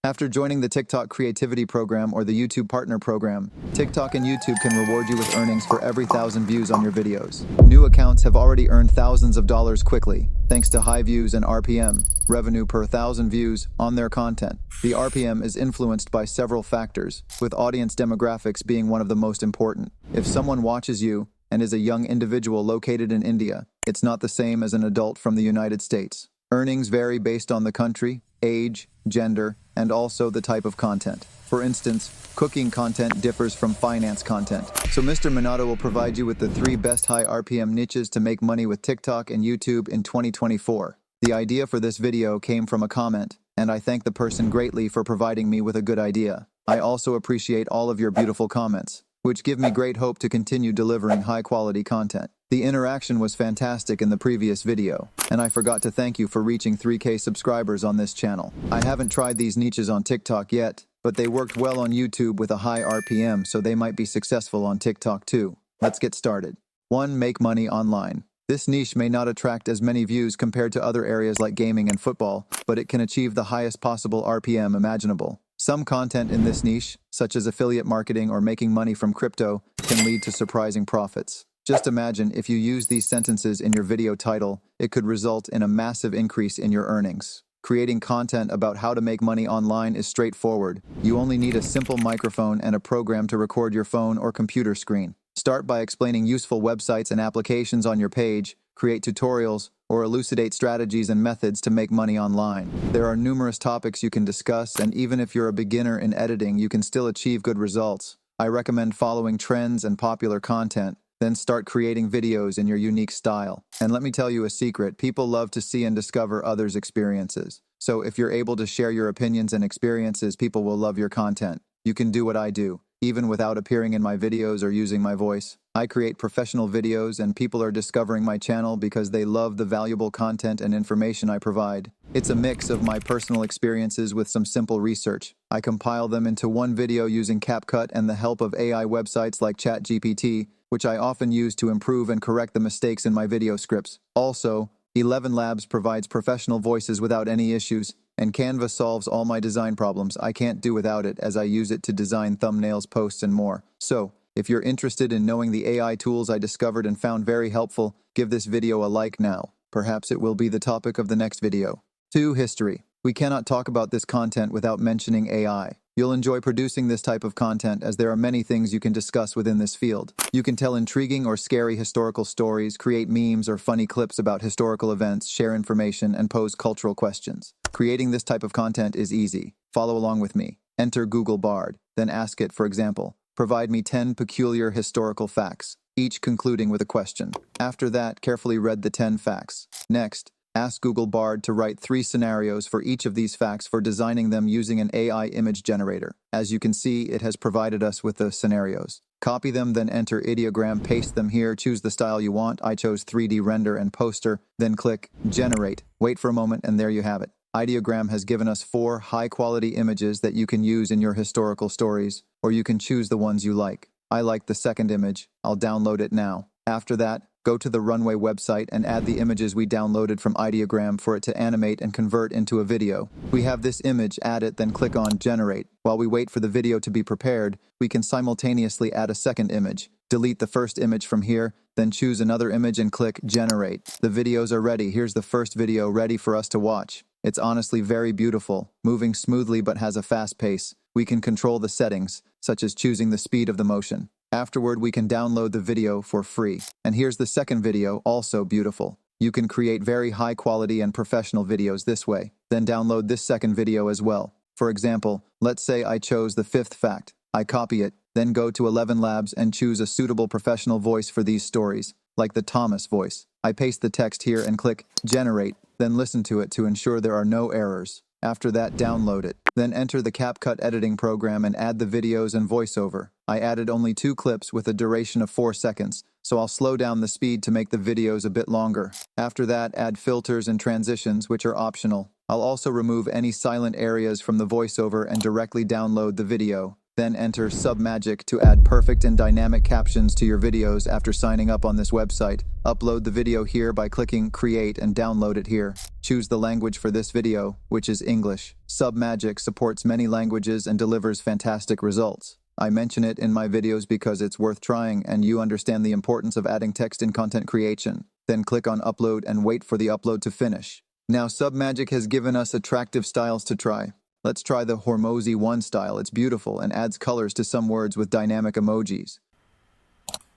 After joining the TikTok Creativity Program or the YouTube Partner Program, TikTok and YouTube can reward you with earnings for every 1,000 views on your videos. New accounts have already earned thousands of dollars quickly, thanks to high views and RPM, revenue per 1,000 views, on their content. The RPM is influenced by several factors, with audience demographics being one of the most important. If someone watches you and is a young individual located in India, it's not the same as an adult from the United States. Earnings vary based on the country, age, gender, and also the type of content. For instance, cooking content differs from finance content. So Mr. Minato will provide you with the 3 best high RPM niches to make money with TikTok and YouTube in 2024. The idea for this video came from a comment, and I thank the person greatly for providing me with a good idea. I also appreciate all of your beautiful comments, which give me great hope to continue delivering high-quality content. The interaction was fantastic in the previous video, and I forgot to thank you for reaching 3K subscribers on this channel. I haven't tried these niches on TikTok yet, but they worked well on YouTube with a high RPM, so they might be successful on TikTok too. Let's get started. 1. Make money online. This niche may not attract as many views compared to other areas like gaming and football, but it can achieve the highest possible RPM imaginable. Some content in this niche, such as affiliate marketing or making money from crypto, can lead to surprising profits. Just imagine if you use these sentences in your video title, it could result in a massive increase in your earnings. Creating content about how to make money online is straightforward. You only need a simple microphone and a program to record your phone or computer screen. Start by explaining useful websites and applications on your page, create tutorials, or elucidate strategies and methods to make money online. There are numerous topics you can discuss, and even if you're a beginner in editing, you can still achieve good results. I recommend following trends and popular content, then start creating videos in your unique style. And let me tell you a secret, people love to see and discover others' experiences. So if you're able to share your opinions and experiences, people will love your content. You can do what I do, even without appearing in my videos or using my voice. I create professional videos and people are discovering my channel because they love the valuable content and information I provide. It's a mix of my personal experiences with some simple research. I compile them into one video using CapCut and the help of AI websites like ChatGPT, which I often use to improve and correct the mistakes in my video scripts. Also, 11 Labs provides professional voices without any issues, and Canva solves all my design problems. I can't do without it as I use it to design thumbnails, posts, and more. So, if you're interested in knowing the AI tools I discovered and found very helpful, give this video a like now. Perhaps it will be the topic of the next video. 2. History. We cannot talk about this content without mentioning AI. You'll enjoy producing this type of content as there are many things you can discuss within this field. You can tell intriguing or scary historical stories, create memes or funny clips about historical events, share information, and pose cultural questions. Creating this type of content is easy. Follow along with me. Enter Google Bard, then ask it, for example, provide me 10 peculiar historical facts, each concluding with a question. After that, carefully read the 10 facts. Next, ask Google Bard to write 3 scenarios for each of these facts for designing them using an AI image generator. As you can see, it has provided us with the scenarios. Copy them, then enter ideogram, paste them here, choose the style you want. I chose 3D render and poster, then click generate. Wait for a moment and there you have it. Ideogram has given us 4 high-quality images that you can use in your historical stories, or you can choose the ones you like. I like the second image. I'll download it now. After that, go to the Runway website and add the images we downloaded from Ideogram for it to animate and convert into a video. We have this image, add it, then click on Generate. While we wait for the video to be prepared, we can simultaneously add a second image. Delete the first image from here, then choose another image and click Generate. The videos are ready. Here's the first video ready for us to watch. It's honestly very beautiful, moving smoothly but has a fast pace. We can control the settings, such as choosing the speed of the motion. Afterward, we can download the video for free. And here's the second video, also beautiful. You can create very high quality and professional videos this way. Then download this second video as well. For example, let's say I chose the 5th fact. I copy it, then go to 11 Labs and choose a suitable professional voice for these stories, like the Thomas voice. I paste the text here and click Generate, then listen to it to ensure there are no errors. After that, download it. Then enter the CapCut editing program and add the videos and voiceover. I added only 2 clips with a duration of 4 seconds, so I'll slow down the speed to make the videos a bit longer. After that, add filters and transitions, which are optional. I'll also remove any silent areas from the voiceover and directly download the video. Then enter Submagic to add perfect and dynamic captions to your videos after signing up on this website. Upload the video here by clicking Create and download it here. Choose the language for this video, which is English. Submagic supports many languages and delivers fantastic results. I mention it in my videos because it's worth trying and you understand the importance of adding text in content creation. Then click on Upload and wait for the upload to finish. Now Submagic has given us attractive styles to try. Let's try the Hormozy 1 style. It's beautiful and adds colors to some words with dynamic emojis.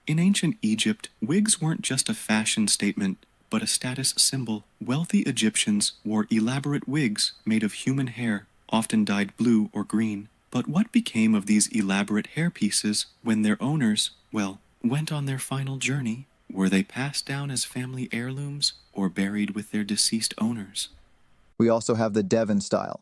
In ancient Egypt, wigs weren't just a fashion statement, but a status symbol. Wealthy Egyptians wore elaborate wigs made of human hair, often dyed blue or green. But what became of these elaborate hairpieces when their owners, went on their final journey? Were they passed down as family heirlooms or buried with their deceased owners? We also have the Devon style.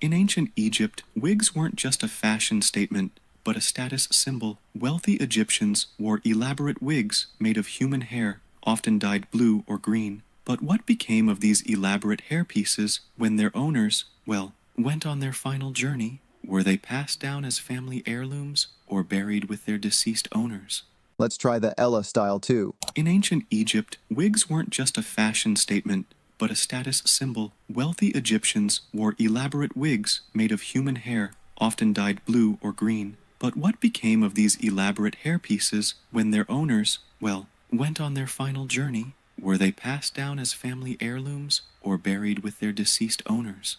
In ancient Egypt, wigs weren't just a fashion statement, but a status symbol. Wealthy Egyptians wore elaborate wigs made of human hair, often dyed blue or green. But what became of these elaborate hairpieces when their owners, went on their final journey? Were they passed down as family heirlooms or buried with their deceased owners? Let's try the Ella style too. In ancient Egypt, wigs weren't just a fashion statement, but a status symbol. Wealthy Egyptians wore elaborate wigs made of human hair, often dyed blue or green. But what became of these elaborate hairpieces when their owners, went on their final journey? Were they passed down as family heirlooms or buried with their deceased owners?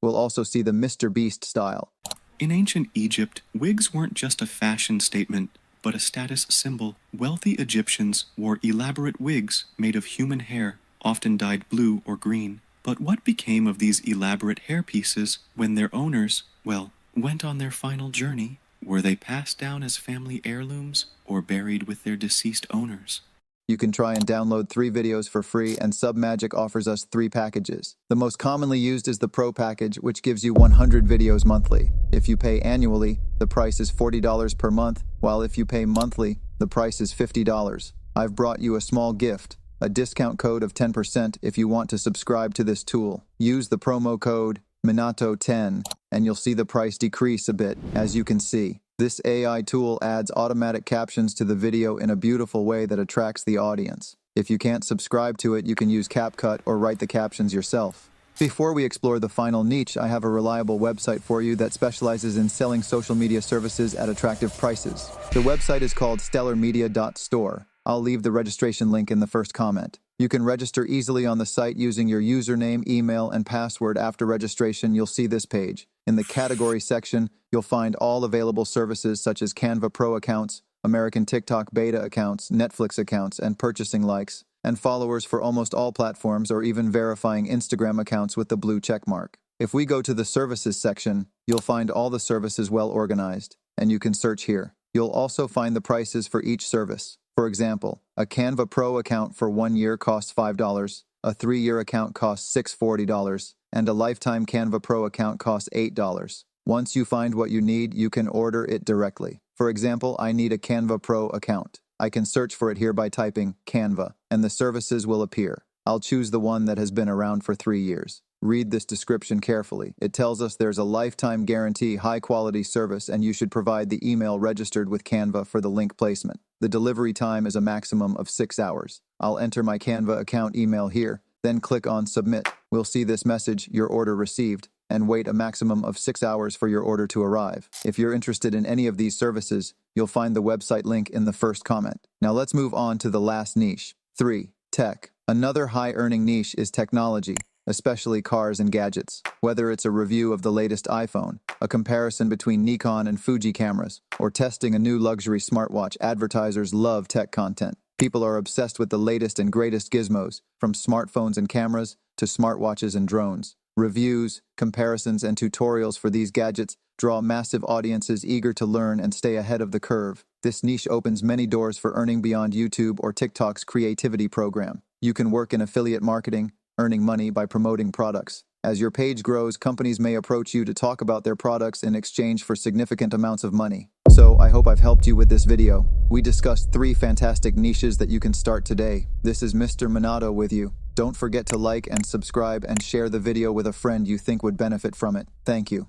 We'll also see the Mr. Beast style. In ancient Egypt, wigs weren't just a fashion statement, but a status symbol. Wealthy Egyptians wore elaborate wigs made of human hair, often dyed blue or green. But what became of these elaborate hairpieces when their owners, went on their final journey? Were they passed down as family heirlooms or buried with their deceased owners? You can try and download 3 videos for free, and Submagic offers us 3 packages. The most commonly used is the Pro package, which gives you 100 videos monthly. If you pay annually, the price is $40 per month, while if you pay monthly, the price is $50. I've brought you a small gift, a discount code of 10% if you want to subscribe to this tool. Use the promo code Minato10 and you'll see the price decrease a bit. As you can see, this AI tool adds automatic captions to the video in a beautiful way that attracts the audience. If you can't subscribe to it, you can use CapCut or write the captions yourself. Before we explore the final niche, I have a reliable website for you that specializes in selling social media services at attractive prices. The website is called stellarmedia.store. I'll leave the registration link in the first comment. You can register easily on the site using your username, email, and password. After registration, you'll see this page. In the category section, you'll find all available services such as Canva Pro accounts, American TikTok beta accounts, Netflix accounts, and purchasing likes, and followers for almost all platforms, or even verifying Instagram accounts with the blue checkmark. If we go to the services section, you'll find all the services well organized, and you can search here. You'll also find the prices for each service. For example, a Canva Pro account for 1 year costs $5, a 3-year account costs $640, and a lifetime Canva Pro account costs $8. Once you find what you need, you can order it directly. For example, I need a Canva Pro account. I can search for it here by typing Canva, and the services will appear. I'll choose the one that has been around for 3 years. Read this description carefully. It tells us there's a lifetime guarantee, high-quality service, and you should provide the email registered with Canva for the link placement. The delivery time is a maximum of 6 hours. I'll enter my Canva account email here, then click on Submit. We'll see this message, your order received, and wait a maximum of 6 hours for your order to arrive. If you're interested in any of these services, you'll find the website link in the first comment. Now let's move on to the last niche. 3. Tech. Another high-earning niche is technology, especially cars and gadgets. Whether it's a review of the latest iPhone, a comparison between Nikon and Fuji cameras, or testing a new luxury smartwatch, advertisers love tech content. People are obsessed with the latest and greatest gizmos, from smartphones and cameras to smartwatches and drones. Reviews, comparisons, and tutorials for these gadgets draw massive audiences eager to learn and stay ahead of the curve. This niche opens many doors for earning beyond YouTube or TikTok's creativity program. You can work in affiliate marketing, earning money by promoting products. As your page grows, companies may approach you to talk about their products in exchange for significant amounts of money. So, I hope I've helped you with this video. We discussed 3 fantastic niches that you can start today. This is Mr. Minato with you. Don't forget to like and subscribe and share the video with a friend you think would benefit from it. Thank you.